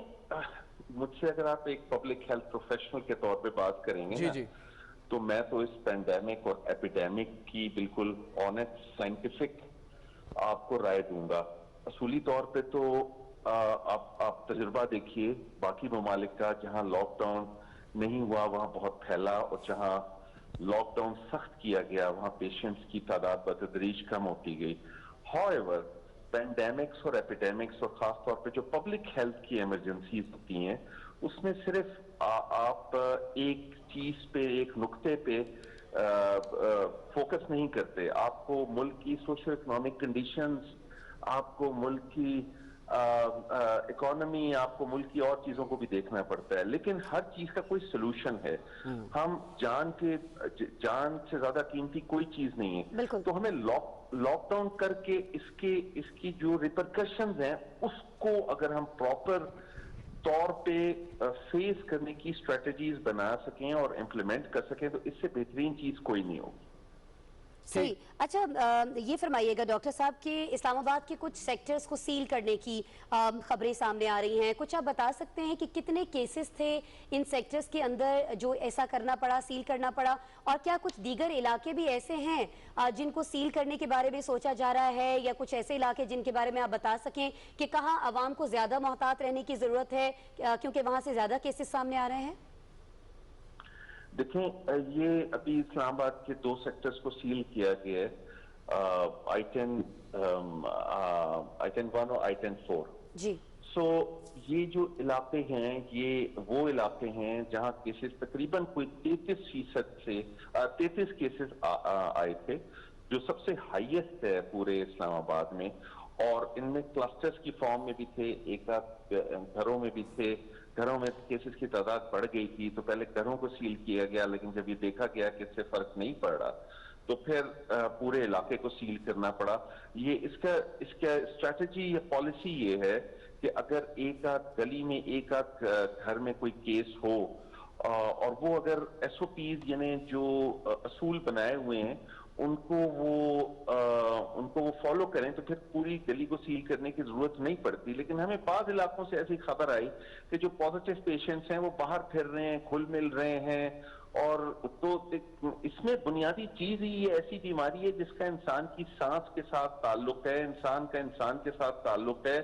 मुझसे अगर आप एक पब्लिक हेल्थ प्रोफेशनल के तौर पे बात करेंगे जी ना, जी, तो मैं तो इस पेंडेमिक और एपिडेमिक की बिल्कुल ऑनेस्ट साइंटिफिक आपको राय दूंगा। असूली तौर पे तो आप तजुर्बा देखिए बाकी ममालिक का, जहां लॉकडाउन नहीं हुआ वहां बहुत फैला, और जहां लॉकडाउन सख्त किया गया वहां पेशेंट्स की तादाद बतदरीज कम होती गई। हाउएवर, पेंडेमिक्स और एपिडेमिक्स और खास तौर पे जो पब्लिक हेल्थ की इमरजेंसीज होती हैं, उसमें सिर्फ आप एक चीज पे, एक नुक्ते पे फोकस नहीं करते। आपको मुल्क की सोशो इकोनॉमिक कंडीशंस, आपको मुल्क की इकोनॉमी, आपको मुल्क की और चीजों को भी देखना पड़ता है, लेकिन हर चीज का कोई सोल्यूशन है। हम जान से ज्यादा कीमती कोई चीज नहीं है। तो हमें लॉकडाउन करके इसकी जो रिपरकशंस हैं उसको अगर हम प्रॉपर तौर पे फेस करने की स्ट्रेटजीज बना सकें और इम्प्लीमेंट कर सकें, तो इससे बेहतरीन चीज कोई नहीं होगी। सही। अच्छा, ये फरमाइएगा डॉक्टर साहब कि इस्लामाबाद के कुछ सेक्टर्स को सील करने की खबरें सामने आ रही हैं। कुछ आप बता सकते हैं कि कितने केसेस थे इन सेक्टर्स के अंदर जो ऐसा करना पड़ा, सील करना पड़ा, और क्या कुछ दीगर इलाके भी ऐसे हैं जिनको सील करने के बारे में सोचा जा रहा है, या कुछ ऐसे इलाके जिनके बारे में आप बता सकें कि कहाँ आवाम को ज्यादा मोहतात रहने की जरूरत है क्योंकि वहां से ज्यादा केसेस सामने आ रहे हैं? देखें, ये अभी इस्लामाबाद के 2 सेक्टर्स को सील किया गया है, I-10 1 और I-10 4 जी। ये जो इलाके हैं, ये वो इलाके हैं जहां केसेस तकरीबन कोई 33% से 33 केसेस आए थे, जो सबसे हाईएस्ट है पूरे इस्लामाबाद में। और इनमें क्लस्टर्स की फॉर्म में भी थे, एक घरों में भी थे। घरों में केसेस की तादाद बढ़ गई थी, तो पहले घरों को सील किया गया, लेकिन जब ये देखा गया कि इससे फर्क नहीं पड़ रहा, तो फिर पूरे इलाके को सील करना पड़ा। ये इसका स्ट्रैटेजी या पॉलिसी ये है कि अगर एक आध गली में, एक आध घर में कोई केस हो, और वो अगर SOPs यानी जो असूल बनाए हुए हैं उनको वो फॉलो करें तो फिर पूरी गली को सील करने की जरूरत नहीं पड़ती। लेकिन हमें बाज़ इलाकों से ऐसी खबर आई कि जो पॉजिटिव पेशेंट्स हैं वो बाहर फिर रहे हैं, घुल मिल रहे हैं, और तो इसमें बुनियादी चीज ही ये ऐसी बीमारी है जिसका इंसान की सांस के साथ ताल्लुक है, इंसान का इंसान के साथ ताल्लुक है।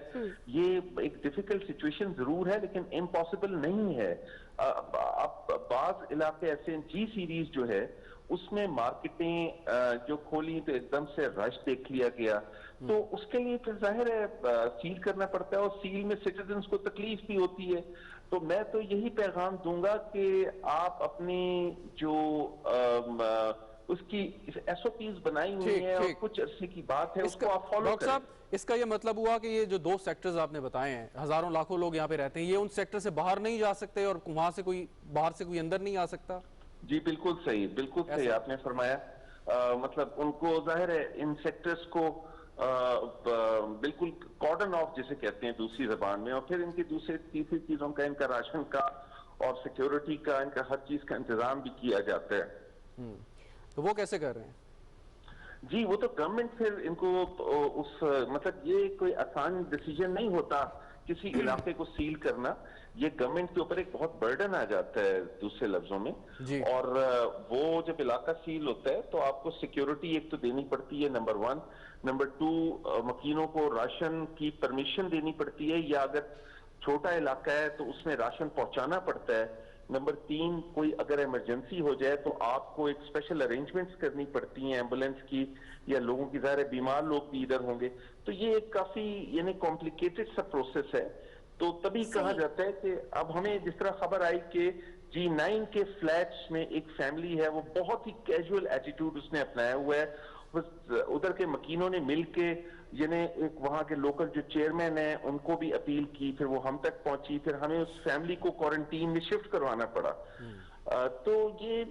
ये एक डिफिकल्ट सिचुएशन जरूर है लेकिन इम्पॉसिबल नहीं है। अब बाज इलाके ऐसे, जी सीरीज जो है उसमें मार्केटें जो खोली तो एकदम से रश देख लिया गया, तो उसके लिए फिर जाहिर है सील करना पड़ता है, और सील में सिटीजन्स को तकलीफ भी होती है। तो मैं तो यही पैगाम दूंगा कि आप अपनी जो उसकी SOPs बनाई हुई है और कुछ अरसे की बात है उसको आप फॉलो डॉक्टर करें। साहब, इसका ये मतलब हुआ कि ये जो 2 सेक्टर्स आपने बताए हैं, हजारों लाखों लोग यहाँ पे रहते हैं, ये उन सेक्टर से बाहर नहीं जा सकते और वहां से कोई बाहर से कोई अंदर नहीं आ सकता? जी बिल्कुल सही, बिल्कुल सही आपने फरमाया। मतलब उनको जाहिर है इन सेक्टर्स को बिल्कुल कॉर्डन ऑफ जिसे कहते हैं दूसरी जबान में, और फिर इनकी दूसरी तीसरी चीजों का, इनका राशन का और सिक्योरिटी का, इनका हर चीज का इंतजाम भी किया जाता है। तो वो कैसे कर रहे हैं? जी वो तो गवर्नमेंट फिर इनको उस मतलब ये कोई आसान डिसीजन नहीं होता किसी इलाके को सील करना, ये गवर्नमेंट के ऊपर एक बहुत बर्डन आ जाता है दूसरे लफ्जों में। और वो जब इलाका सील होता है तो आपको सिक्योरिटी एक तो देनी पड़ती है, नंबर 1। नंबर 2, मकीनों को राशन की परमिशन देनी पड़ती है, या अगर छोटा इलाका है तो उसमें राशन पहुंचाना पड़ता है। नंबर 3, कोई अगर इमरजेंसी हो जाए तो आपको एक स्पेशल अरेंजमेंट्स करनी पड़ती हैं एम्बुलेंस की, या लोगों की ज़ाहिर बीमार लोग भी इधर होंगे, तो ये एक काफी यानी कॉम्प्लिकेटेड सा प्रोसेस है। तो तभी कहा जाता है कि अब हमें जिस तरह खबर आई कि G9 के फ्लैट्स में एक फैमिली है, वो बहुत ही कैजुअल एटीट्यूड उसने अपनाया हुआ है, बस उधर के मकीनों ने मिलके यानी एक वहां के लोकल जो चेयरमैन है उनको भी अपील की, फिर वो हम तक पहुंची, फिर हमें उस फैमिली को क्वारंटीन में शिफ्ट करवाना पड़ा। तो ये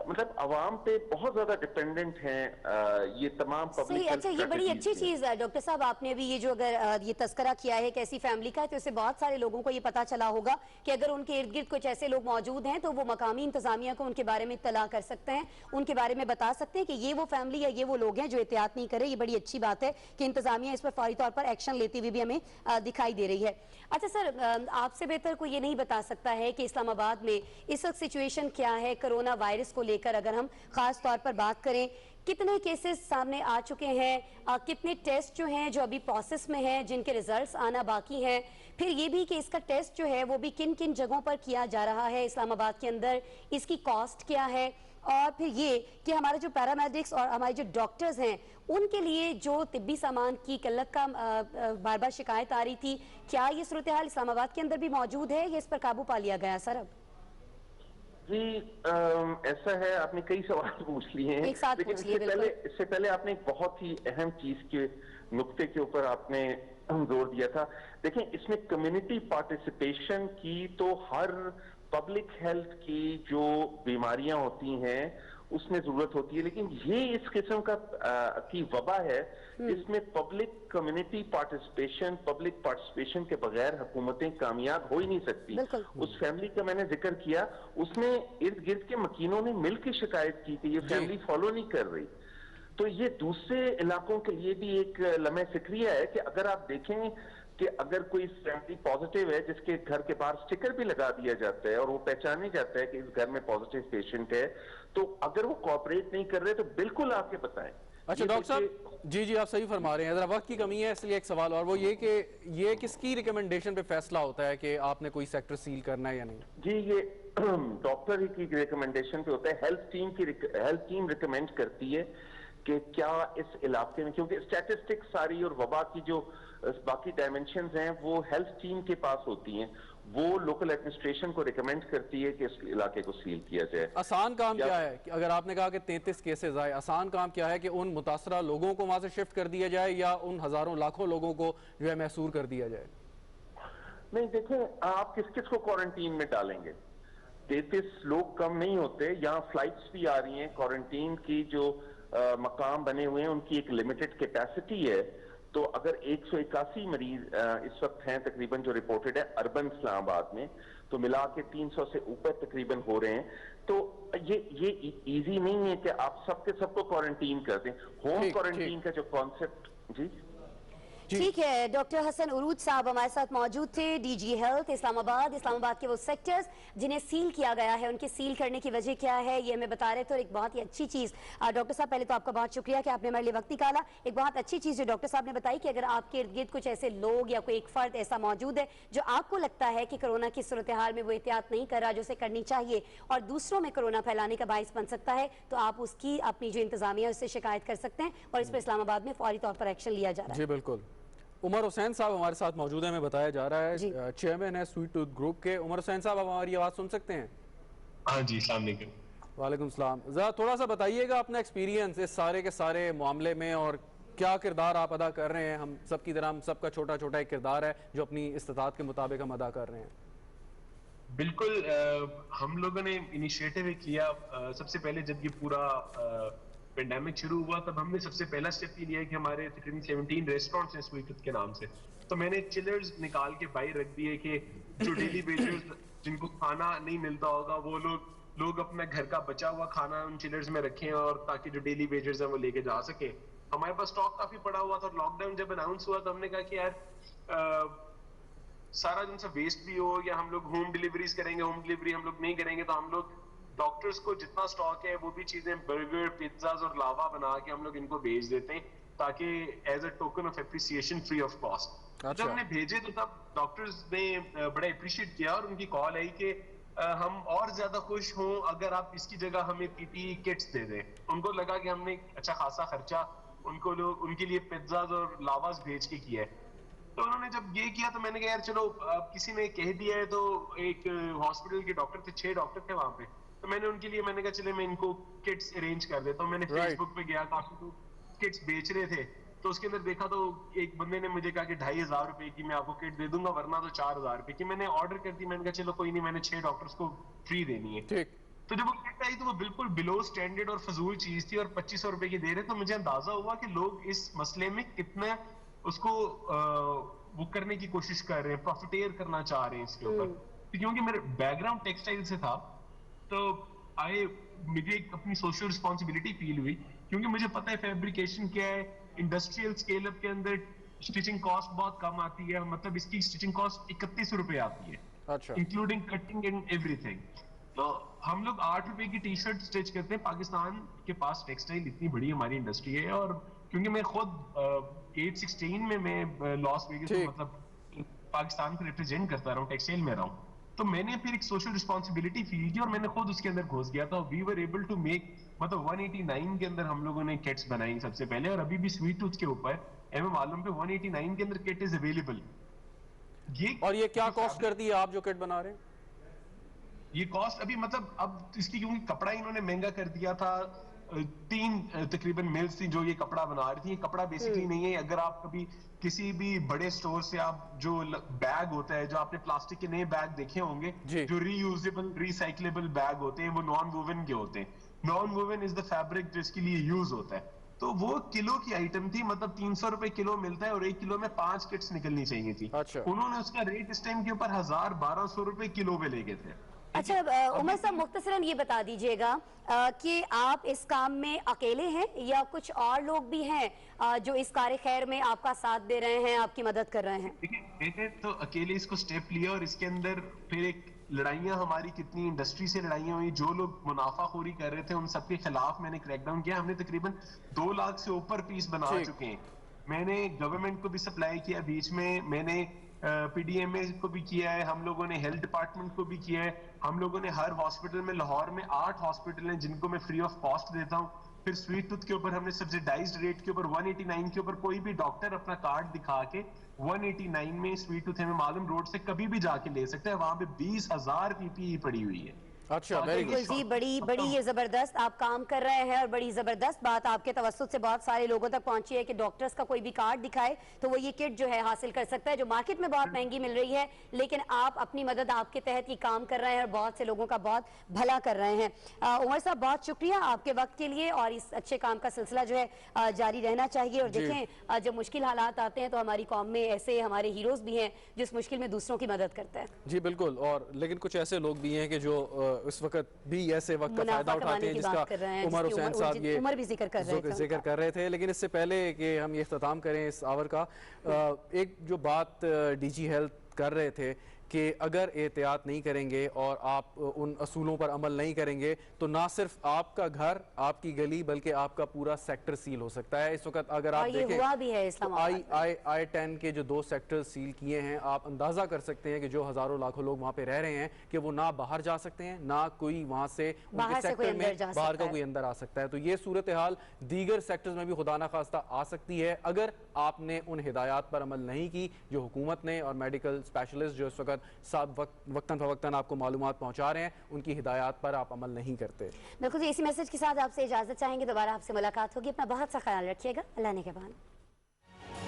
मतलब अवाम पे बहुत ज्यादा डिपेंडेंट हैं ये तमाम पब्लिक। अच्छा, ये बड़ी अच्छी चीज है डॉक्टर साहब, आपने अभी ये जो अगर ये तस्करा किया है कैसी फैमिली का है, तो इससे बहुत सारे लोगों को ये पता चला होगा कि अगर उनके इर्द गिर्द कुछ ऐसे लोग मौजूद हैं तो वो मकामी इंतजामिया को उनके बारे में इत्तला कर सकते हैं, उनके बारे में बता सकते हैं कि ये वो फैमिली या ये वो लोग हैं जो एहतियात नहीं करे। ये बड़ी अच्छी बात है कि इंतजामिया इस पर फौरी तौर पर एक्शन लेती हुई भी हमें दिखाई दे रही है। अच्छा सर, आपसे बेहतर कोई ये नहीं बता सकता है कि इस्लामाबाद में इस वक्त सिचुएशन क्या है कोरोना वायरस को लेकर। अगर हम खास तौर पर बात करें, कितने केसेस सामने आ चुके हैं, कितने टेस्ट जो हैं जो अभी प्रोसेस में हैं, जिनके रिजल्ट्स आना बाकी हैं, फिर ये भी कि इसका टेस्ट जो है वो भी किन किन जगहों पर किया जा रहा है इस्लामाबाद के अंदर, इसकी कॉस्ट क्या है, और फिर ये कि हमारे जो पैरामेडिक्स और हमारे जो डॉक्टर्स हैं उनके लिए जो तिब्बी सामान की किल्लत का बार बार शिकायत आ रही थी, क्या ये सूरत हाल इस्लामाबाद के अंदर भी मौजूद है या इस पर काबू पा लिया गया सर? अब जी ऐसा है, आपने कई सवाल पूछ लिए हैं, लेकिन इससे पहले आपने एक बहुत ही अहम चीज के नुक्ते के ऊपर आपने जोर दिया था। देखें, इसमें कम्युनिटी पार्टिसिपेशन की तो हर पब्लिक हेल्थ की जो बीमारियां होती हैं उसमें जरूरत होती है, लेकिन ये इस किस्म का की वबा है जिसमें public community participation, public participation के बगैर हुकूमतें कामयाब हो ही नहीं सकती। उस फैमिली का मैंने जिक्र किया, उसमें इर्द गिर्द के मकीनों ने मिलकर शिकायत की कि ये फैमिली फॉलो नहीं कर रही। तो ये दूसरे इलाकों के लिए भी एक लम्हे फिक्रिया है कि अगर आप देखें कि अगर कोई फैमिली पॉजिटिव है जिसके घर के बाहर स्टिकर भी लगा दिया जाता है और वो पहचाने जाता है कि इस घर में पॉजिटिव पेशेंट है, तो अगर वो कोऑपरेट नहीं कर रहे तो बिल्कुल आके बताएं। अच्छा डॉक्टर साहब, जी आप सही फरमा रहे हैं, जरा वक्त की कमी है इसलिए एक सवाल और, वो ये कि ये किसकी रिकमेंडेशन पे फैसला होता है कि आपने कोई सेक्टर सील करना है या नहीं? जी ये डॉक्टर ही की रिकमेंडेशन पे होता है। हेल्थ टीम रिकमेंड करती है कि क्या इस इलाके में, क्योंकि स्टैटिस्टिक्स सारी और वबा की जो बाकी डायमेंशंस हैं वो हेल्थ टीम के पास होती हैं, वो लोकल एडमिनिस्ट्रेशन को रिकमेंड करती है कि इस इलाके को सील किया जाए। आसान काम क्या है कि अगर आपने कहा कि 33 केसेस आए, आसान काम क्या है कि उन मुतासरा लोगों को वहां से शिफ्ट कर दिया जाए या उन हजारों लाखों लोगों को जो है महसूर कर दिया जाए? नहीं देखें, आप किस किस को क्वारंटीन में डालेंगे? 33 लोग कम नहीं होते, यहाँ फ्लाइट्स भी आ रही हैं, क्वारंटीन की जो मकाम बने हुए हैं उनकी एक लिमिटेड कैपेसिटी है, तो अगर 181 मरीज इस वक्त हैं तकरीबन जो रिपोर्टेड है अर्बन इस्लामाबाद में, तो मिला के 300 से ऊपर तकरीबन हो रहे हैं। तो ये इजी नहीं है कि आप सबको क्वारंटीन कर दें। होम क्वारंटीन का जो कॉन्सेप्ट, जी ठीक है, डॉक्टर हसन उरूज साहब हमारे साथ मौजूद थे, डीजी हेल्थ इस्लामाबाद के वो सेक्टर्स जिन्हें सील किया गया है, उनके सील करने की वजह क्या है ये हमें बता रहे थे। और एक बहुत ही अच्छी चीज़ डॉक्टर साहब, पहले तो आपका बहुत शुक्रिया कि आपने हमारे लिए वक्त निकाला। एक बहुत अच्छी चीज़ जो डॉक्टर साहब ने बताई कि अगर आपके इर्द गिर्द कुछ ऐसे लोग या कोई एक फर्द ऐसा मौजूद है जो आपको लगता है कि कोरोना की सूरत हाल में वो एहतियात नहीं कर रहा जो उसे करनी चाहिए और दूसरों में कोरोना फैलाने का बाइस बन सकता है, तो आप उसकी अपनी जो इंतजामिया उससे शिकायत कर सकते हैं और इस पर इस्लामाबाद में फौरी तौर पर एक्शन लिया जा रहा है। जी बिल्कुल। उमर हुसैन साहब हमारे साथ मौजूद है, हमें बताया जा रहा है चेयरमैन है स्वीट टूथ ग्रुप के। उमर हुसैन साहब, आप हमारी आवाज़ सुन सकते हैं? हाँ जी, अस्सलाम वालेकुम। वालेकुम सलाम। ज़रा थोड़ा सा बताइएगा अपना एक्सपीरियंस इस सारे के सारे मामले में और क्या किरदार आप अदा कर रहे हैं। हम सब की तरह हम सबका छोटा छोटा एक किरदार है जो अपनी इस्तात के मुताबिक हम अदा कर रहे हैं। बिल्कुल, हम लोगों ने इनिशिएटिव किया। सबसे पहले जब ये पूरा पेंडेमिक शुरू हुआ तब हमने सबसे पहला स्टेप ये लिया कि हमारे तकरीबन 17 रेस्टोरेंट्स हैं स्वीट टूथ के नाम से, तो मैंने चिलर्स निकाल के बाहर रख दिए कि जो डेली वेजर्स जिनको खाना नहीं मिलता होगा वो लोग अपना घर का बचा हुआ खाना उन चिलर्स में रखें और ताकि जो डेली वेजर्स हैं वो लेके जा सके। हमारे पास स्टॉक काफी पड़ा हुआ था। लॉकडाउन जब अनाउंस हुआ तो हमने कहा कि यार सारा दिन से वेस्ट भी हो या हम लोग होम डिलीवरीज करेंगे, होम डिलीवरी हम लोग नहीं करेंगे तो हम लोग डॉक्टर्स को जितना स्टॉक है वो भी चीजें बर्गर, पिज्जाज और लावा बना के हम लोग इनको भेज देते हैं ताकि as a token of appreciation free of cost. जब हमने भेजे तो तब डॉक्टर्स ने बड़ा अप्रिशिएट किया और उनकी कॉल आई कि हम और ज्यादा खुश हों अगर आप इसकी जगह हमें पीपीई किट्स दे दें। उनको लगा कि हमने अच्छा खासा खर्चा उनके लिए पिज्जाज और लावास भेज के किया है। तो उन्होंने जब ये किया तो मैंने कहा यार चलो किसी ने कह दिया है। तो एक हॉस्पिटल के डॉक्टर थे, 6 डॉक्टर थे वहां पे, तो मैंने उनके लिए मैंने कहा चले मैं इनको किट्स अरेंज कर देता हूँ। मैंने फेसबुक पे गया, काफी लोग किट्स बेच रहे थे तो उसके अंदर देखा तो एक बंदे ने मुझे कहा कि 2500 रुपए की मैं आपको किट दे दूंगा वरना तो 4000 रुपए की। मैंने ऑर्डर कर दी, मैंने कहा चलो कोई नहीं, मैंने 6 डॉक्टर्स को फ्री देनी है। ठीक। तो जब वो किट आई तो वो बिल्कुल बिलो स्टैंडर्ड और फजूल चीज थी और 2500 रुपए की दे रहे। तो मुझे अंदाजा हुआ कि लोग इस मसले में कितना उसको वो करने की कोशिश कर रहे हैं, प्रॉफिटेयर करना चाह रहे हैं इसके ऊपर। क्योंकि मेरे बैकग्राउंड टेक्सटाइल से था तो मुझे अपनी सोशल रिस्पॉन्सिबिलिटी फील हुई क्योंकि मुझे पता है फैब्रिकेशन क्या है। इंडस्ट्रियल स्केल अप के अंदर स्टिचिंग कॉस्ट बहुत कम आती है, मतलब इसकी स्टिचिंग कॉस्ट 31 रुपए आती है, अच्छा, इंक्लूडिंग कटिंग एंड एवरीथिंग। तो हम लोग 8 रुपए की टी शर्ट स्टिच करते हैं। पाकिस्तान के पास टेक्सटाइल इतनी बड़ी हमारी इंडस्ट्री है और क्योंकि मैं खुद 816 में मैं लॉस वेगस में मतलब पाकिस्तान को रिप्रेजेंट करता रहा हूँ, टेक्सटाइल में रहा हूँ, तो मैंने फिर एक सोशल रिस्पॉन्सिबिलिटी फील की और मैंने खुद उसके अंदर घुस गया था। We were able to make मतलब 189 के अंदर हम लोगों ने किट्स बनाई सबसे पहले और अभी भी स्वीट टूथ के ऊपर एम मालूम पे 189 के अंदर किट इज अवेलेबल। ये क्या कॉस्ट करती है आप जो किट बना रहे हैं? ये कॉस्ट अभी मतलब अब इसकी क्योंकि कपड़ा इन्होंने महंगा कर दिया था, 3 तकरीबन मिल्स थी जो ये कपड़ा बना रही थी। ये कपड़ा बेसिकली नहीं है, अगर आप कभी किसी भी बड़े स्टोर से आप जो बैग होता है, जो आपने प्लास्टिक के नए बैग देखे होंगे जो रीयूजेबल रिसाइकलेबल बैग होते हैं, वो नॉन वोवन के होते हैं। Non woven is the fabric जिसके लिए यूज होता है। तो वो किलो की आइटम थी, मतलब 300 रुपए किलो मिलता है और 1 किलो में 5 किट्स निकलनी चाहिए थी। अच्छा। उन्होंने उसका रेट इस टाइम के ऊपर 1000-1200 रुपए किलो पे लेके थे। अच्छा उमर साहब, मुख्तसरन ये बता दीजिएगा कि आप इस काम में अकेले हैं या कुछ और लोग भी हैं जो इस कार्य खैर में आपका साथ दे रहे हैं, आपकी मदद कर रहे हैं? देखिए, मैंने तो अकेले इसको स्टेप लिया और इसके अंदर फिर एक लड़ाइयां हमारी कितनी इंडस्ट्री से लड़ाइयां हुई, जो लोग मुनाफाखोरी कर रहे थे उन सबके खिलाफ मैंने क्रैकडाउन किया। हमने तकरीबन 2 लाख से ऊपर पीस बना चुके हैं। मैंने गवर्नमेंट को भी सप्लाई किया, बीच में मैंने पीडीएमए को भी किया है, हम लोगों ने हेल्थ डिपार्टमेंट को भी किया है, हम लोगों ने हर हॉस्पिटल में, लाहौर में 8 हॉस्पिटल हैं जिनको मैं फ्री ऑफ कॉस्ट देता हूँ। फिर स्वीट टूथ के ऊपर हमने सब्सिडाइज्ड रेट के ऊपर 189 के ऊपर कोई भी डॉक्टर अपना कार्ड दिखा के 189 में स्वीट टूथ हमें मालूम रोड से कभी भी जाके ले सकते हैं। वहां पे 20,000 पीपीई पड़ी हुई है। अच्छा, वेरी गुड जी, बड़ी ये जबरदस्त आप काम कर रहे हैं और बड़ी जबरदस्त बात आपके तवज्जुह से बहुत सारे लोगों तक पहुंची है कि डॉक्टर्स का कोई भी कार्ड दिखाए तो वो ये किट जो है हासिल कर सकता है, जो मार्केट में बहुत महंगी मिल रही है, लेकिन आप अपनी मदद आपके तहत ये काम कर रहे हैं और बहुत से लोगों का बहुत भला कर रहे हैं। उमर साहब, बहुत शुक्रिया आपके वक्त के लिए, और इस अच्छे काम का सिलसिला जो है जारी रहना चाहिए। और देखें, जब मुश्किल हालात आते हैं तो हमारी कौम में ऐसे हमारे हीरोज भी हैं जो इस मुश्किल में दूसरों की मदद करते हैं। जी बिल्कुल, और लेकिन कुछ ऐसे लोग भी हैं कि जो इस वक्त भी ऐसे वक्त का फायदा उठाते हैं, जिसका उमर हुसैन साहब ये उमर भी जिक्र कर रहे थे। लेकिन इससे पहले कि हम ये इख्तिताम करें इस आवर का, एक जो बात डीजी हेल्थ कर रहे थे कि अगर एहतियात नहीं करेंगे और आप उन असूलों पर अमल नहीं करेंगे तो ना सिर्फ आपका घर, आपकी गली, बल्कि आपका पूरा सेक्टर सील हो सकता है। इस वक्त अगर आप देखें, हुआ भी है I-10 के जो 2 सेक्टर सील किए हैं, आप अंदाजा कर सकते हैं कि जो हजारों लाखों लोग वहां पे रह रहे हैं कि वो ना बाहर जा सकते हैं, ना कोई वहां से उनके सेक्टर में बाहर का कोई अंदर आ सकता है। तो ये सूरत हाल दीगर सेक्टर्स में भी खुदा ना खास्ता आ सकती है अगर आपने उन हिदायत पर अमल नहीं की जो हुकूमत ने और मेडिकल स्पेशलिस्ट जो इस वक्त सब वक्तन फवक्तन आपको मालूमात पहुंचा रहे हैं, उनकी हिदायत पर आप अमल नहीं करते। बिल्कुल, इसी मैसेज के साथ आपसे इजाजत चाहेंगे, दोबारा आपसे मुलाकात होगी। अपना बहुत सा ख्याल रखिएगा। अल्लाह ने के बाद।